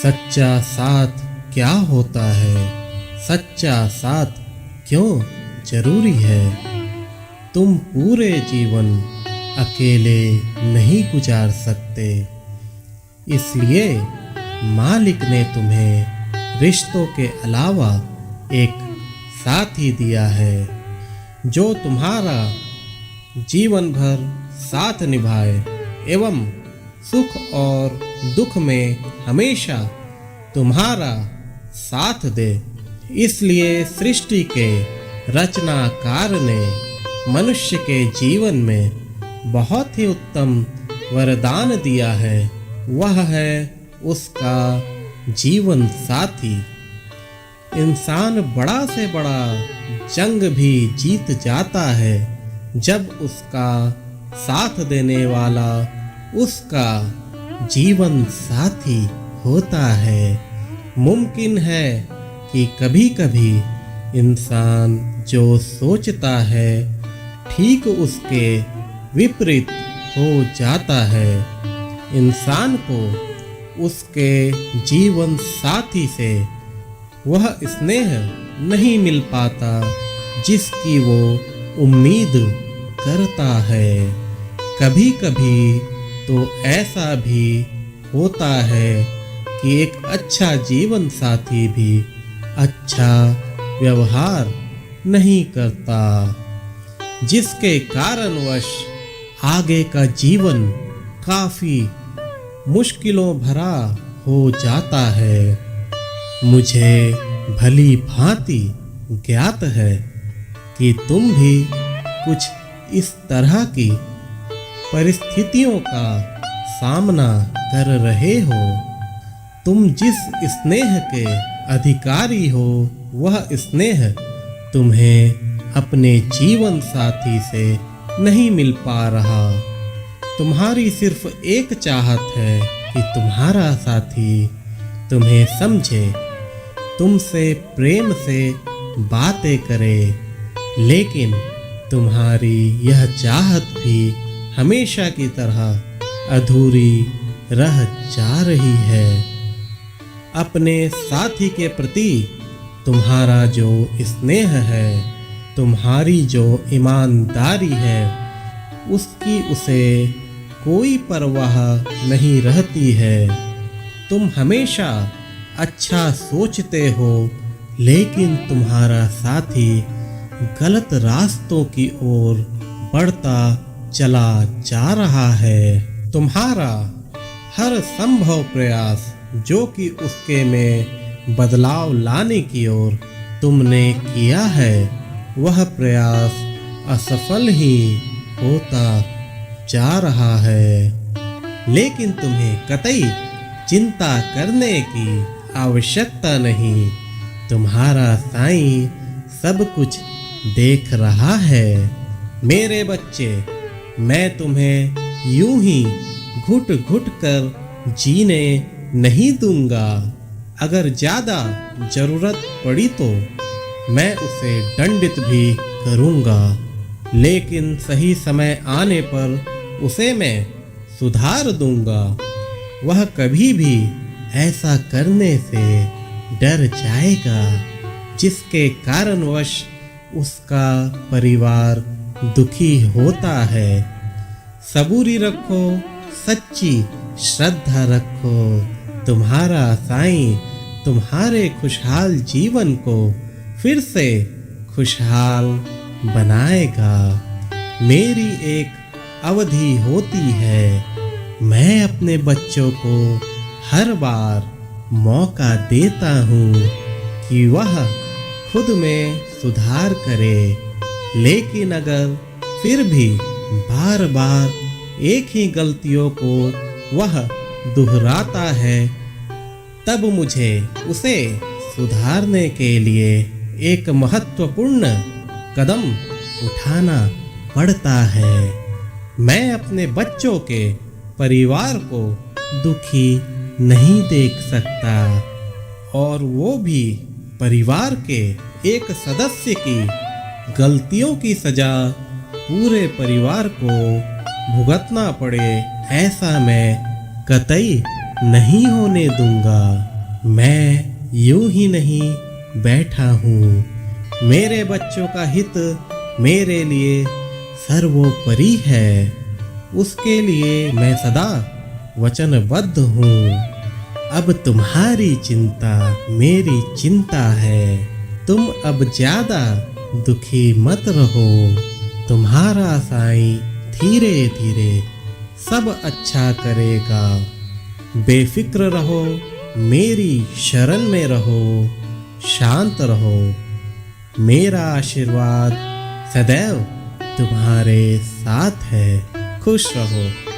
सच्चा साथ क्या होता है, सच्चा साथ क्यों जरूरी है। तुम पूरे जीवन अकेले नहीं गुजार सकते, इसलिए मालिक ने तुम्हें रिश्तों के अलावा एक साथी दिया है जो तुम्हारा जीवन भर साथ निभाए एवं सुख और दुख में हमेशा तुम्हारा साथ दे। इसलिए सृष्टि के रचनाकार ने मनुष्य के जीवन में बहुत ही उत्तम वरदान दिया है, वह है उसका जीवन साथी। इंसान बड़ा से बड़ा जंग भी जीत जाता है जब उसका साथ देने वाला उसका जीवन साथी होता है। मुमकिन है कि कभी कभी इंसान जो सोचता है ठीक उसके विपरीत हो जाता है। इंसान को उसके जीवन साथी से वह स्नेह नहीं मिल पाता जिसकी वो उम्मीद करता है। कभी कभी तो ऐसा भी होता है कि एक अच्छा जीवन साथी भी अच्छा व्यवहार नहीं करता, जिसके कारणवश आगे का जीवन काफी मुश्किलों भरा हो जाता है। मुझे भली भांति ज्ञात है कि तुम भी कुछ इस तरह की परिस्थितियों का सामना कर रहे हो। तुम जिस स्नेह के अधिकारी हो वह स्नेह तुम्हें अपने जीवन साथी से नहीं मिल पा रहा। तुम्हारी सिर्फ एक चाहत है कि तुम्हारा साथी तुम्हें समझे, तुमसे प्रेम से बातें करे, लेकिन तुम्हारी यह चाहत भी हमेशा की तरह अधूरी रह जा रही है। अपने साथी के प्रति तुम्हारा जो स्नेह है, तुम्हारी जो ईमानदारी है, उसकी उसे कोई परवाह नहीं रहती है। तुम हमेशा अच्छा सोचते हो, लेकिन तुम्हारा साथी गलत रास्तों की ओर बढ़ता चला जा रहा है। तुम्हारा हर संभव प्रयास जो कि उसके में बदलाव लाने की ओर तुमने किया है, वह प्रयास असफल ही होता जा रहा है। लेकिन तुम्हें कतई चिंता करने की आवश्यकता नहीं। तुम्हारा साईं सब कुछ देख रहा है। मेरे बच्चे, मैं तुम्हें यूं ही घुट घुट कर जीने नहीं दूंगा। अगर ज्यादा जरूरत पड़ी तो मैं उसे दंडित भी करूंगा, लेकिन सही समय आने पर उसे मैं सुधार दूंगा। वह कभी भी ऐसा करने से डर जाएगा जिसके कारणवश उसका परिवार दुखी होता है। सबूरी रखो, सच्ची श्रद्धा रखो। तुम्हारा साईं तुम्हारे खुशहाल जीवन को फिर से खुशहाल बनाएगा। मेरी एक अवधि होती है, मैं अपने बच्चों को हर बार मौका देता हूँ कि वह खुद में सुधार करे, लेकिन अगर फिर भी बार बार एक ही गलतियों को वह दोहराता है, तब मुझे उसे सुधारने के लिए एक महत्वपूर्ण कदम उठाना पड़ता है। मैं अपने बच्चों के परिवार को दुखी नहीं देख सकता, और वो भी परिवार के एक सदस्य की गलतियों की सजा पूरे परिवार को भुगतना पड़े, ऐसा मैं कतई नहीं होने दूंगा। मैं यूं ही नहीं बैठा हूँ। मेरे बच्चों का हित मेरे लिए सर्वोपरि है। उसके लिए मैं सदा वचनबद्ध हूँ। अब तुम्हारी चिंता मेरी चिंता है। तुम अब ज्यादा दुखी मत रहो। तुम्हारा साईं धीरे धीरे सब अच्छा करेगा। बेफिक्र रहो, मेरी शरण में रहो, शांत रहो। मेरा आशीर्वाद सदैव तुम्हारे साथ है। खुश रहो।